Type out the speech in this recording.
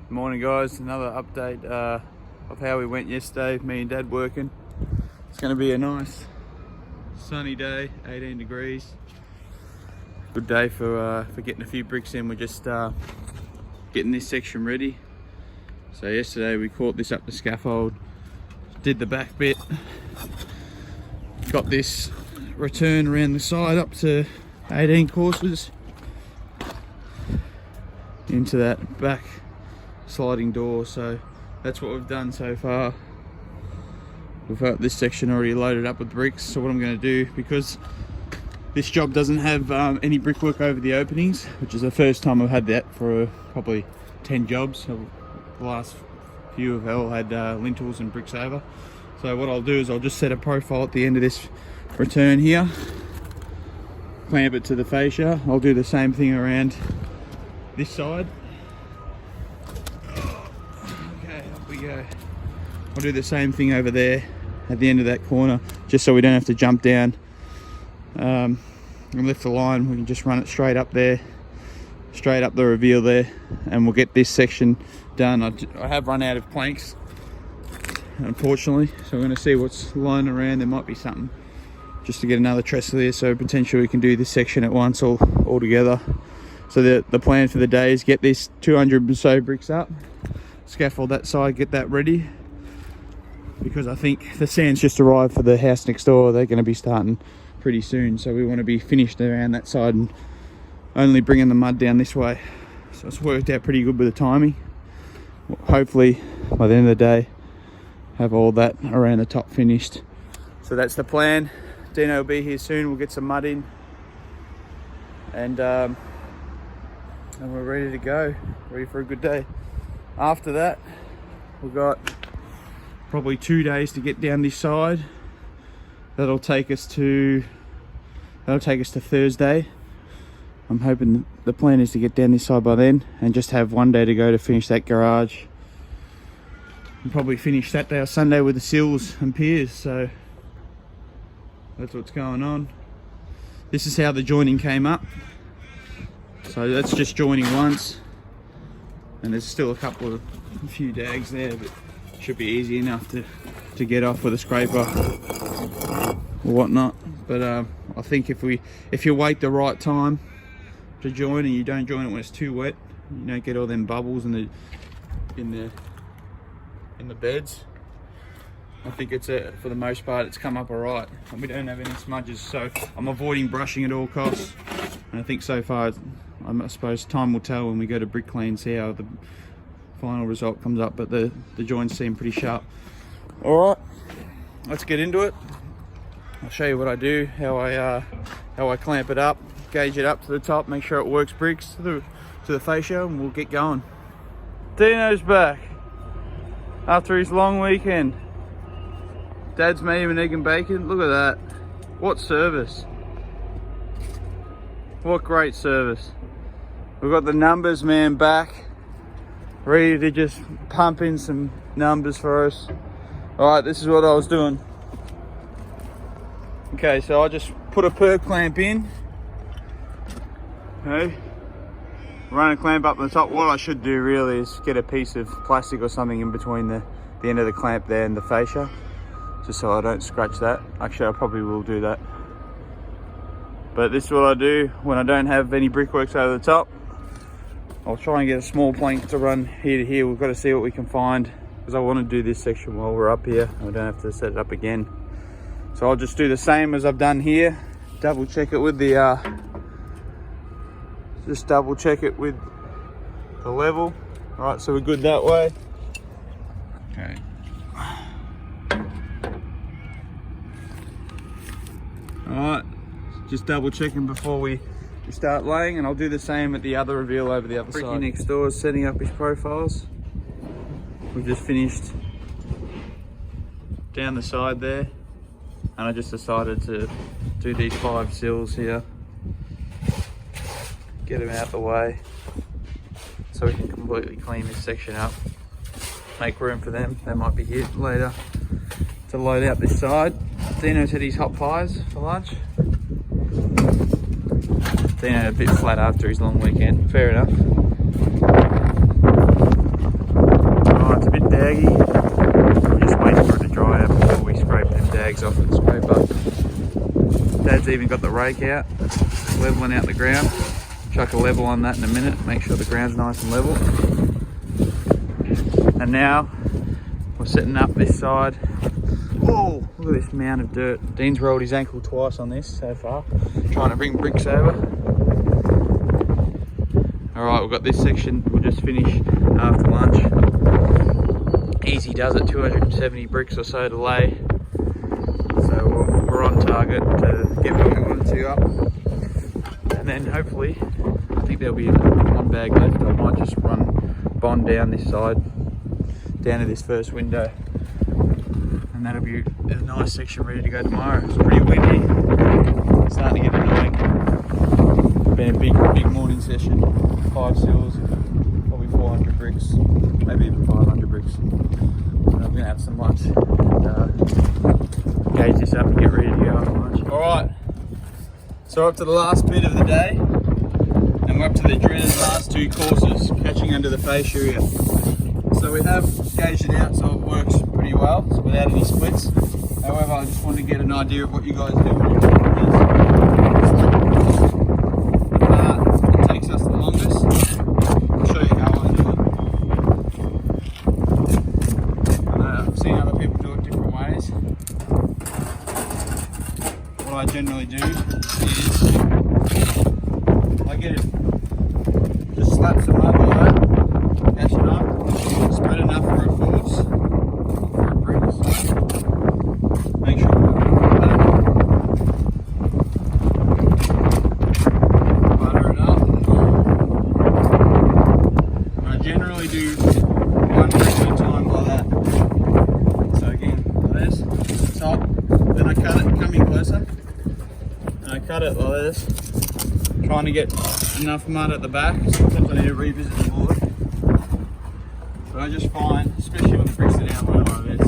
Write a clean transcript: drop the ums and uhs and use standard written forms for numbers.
Morning guys, another update of how we went yesterday, me and Dad working. It's going to be a nice sunny day, 18 degrees. Good day for getting a few bricks in. We're just getting this section ready. So yesterday we caught this up the scaffold, did the back bit, got this return around the side up to 18 courses into that back sliding door. So that's what we've done so far. We've got this section already loaded up with bricks. So what I'm going to do, because this job doesn't have any brickwork over the openings, which is the first time I've had that for probably 10 jobs. So the last few have all had lintels and bricks over. So what I'll do is I'll just set a profile at the end of this return here, clamp it to the fascia. I'll do the same thing around this side. Okay, up we go. I'll do the same thing over there at the end of that corner, just so we don't have to jump down and lift the line. We can just run it straight up there, straight up the reveal there, and we'll get this section done. I have run out of planks, unfortunately, so we're going to see what's lying around. There might be something just to get another trestle here, so potentially we can do this section at once all together. So the plan for the day is get this 200 or so bricks up, scaffold that side, get that ready, because I think the sand's just arrived for the house next door. They're going to be starting pretty soon, so we want to be finished around that side and only bringing the mud down this way. So it's worked out pretty good with the timing. Hopefully by the end of the day have all that around the top finished. So that's the plan. Dino will be here soon. We'll get some mud in and we're ready to go, ready for a good day. After that, we've got probably 2 days to get down this side. That'll take us to Thursday. I'm hoping the plan is to get down this side by then and just have 1 day to go to finish that garage. And probably finish Saturday or Sunday with the sills and piers. So that's what's going on. This is how the joining came up. So that's just joining once, and there's still a few dags there, but should be easy enough to get off with a scraper or whatnot. But I think if you wait the right time to join, and you don't join it when it's too wet, you don't get all them bubbles in the beds. I think it's for the most part it's come up alright, and we don't have any smudges, so I'm avoiding brushing at all costs. And I think so far, I suppose time will tell when we go to brick clean, see how the final result comes up, but the joints seem pretty sharp. Alright, let's get into it. I'll show you what I do, how I clamp it up, gauge it up to the top, make sure it works bricks to the fascia, and we'll get going. Dino's back after his long weekend. Dad's made him an egg and bacon. Look at that. What service. What great service. We've got the numbers man back, ready to just pump in some numbers for us. Alright, this is what I was doing. Okay, so I just put a perk clamp in. Okay. Run a clamp up the top. What I should do really is get a piece of plastic or something in between the end of the clamp there and the fascia, just so I don't scratch that. Actually, I probably will do that. But this is what I do when I don't have any brickworks over the top. I'll try and get a small plank to run here to here. We've got to see what we can find, because I want to do this section while we're up here. I don't have to set it up again. So I'll just do the same as I've done here. Double check it with the level. All right, so we're good that way. Okay. Alright, just double checking before we start laying, and I'll do the same at the other reveal over the other side. Ricky next door is setting up his profiles. We've just finished down the side there, and I just decided to do these 5 sills here, get them out the way so we can completely clean this section up, make room for them. They might be here later to load out this side. Dino's had his hot pies for lunch. Dino a bit flat after his long weekend, fair enough. daggy. We're just waiting for it to dry out before we scrape them dags off with the scraper. Dad's even got the rake out, leveling out the ground. Chuck a level on that in a minute, make sure the ground's nice and level. And now we're setting up this side. Whoa, look at this mound of dirt. Dean's rolled his ankle twice on this so far, trying to bring bricks over. All right, we've got this section we'll just finish after lunch. Easy does it, 270 bricks or so to lay. So we're on target to get what we wanted to up. And then hopefully, I think there'll be one bag left. I might just run bond down this side, down to this first window. And that'll be a nice section ready to go tomorrow. It's pretty windy, it's starting to get annoying. Been a big morning session, 5 seals, probably 400 bricks, maybe even 500 bricks. And I'm gonna have some lunch and gauge this up and get ready to go after lunch. All right, so we're up to the last bit of the day, and we're up to the dreaded last 2 courses, catching under the fascia. So we have gauged it out so it works pretty well without any splits. However, I just wanted to get an idea of what you guys do when you're doing this. It takes us the longest. I'll show you how I do it. I've seen other people do it different ways. What I generally do is I get it, just slap some mud like that, dash it up, spread enough for a force, for a brick, so make sure butter it up. And I generally do 1 brick at a time like that. So again, like this, top, then I cut it, coming closer, and I cut it like this, trying to get enough mud at the back. Sometimes I need to revisit the board. But I just find, especially when the bricks are down low like this,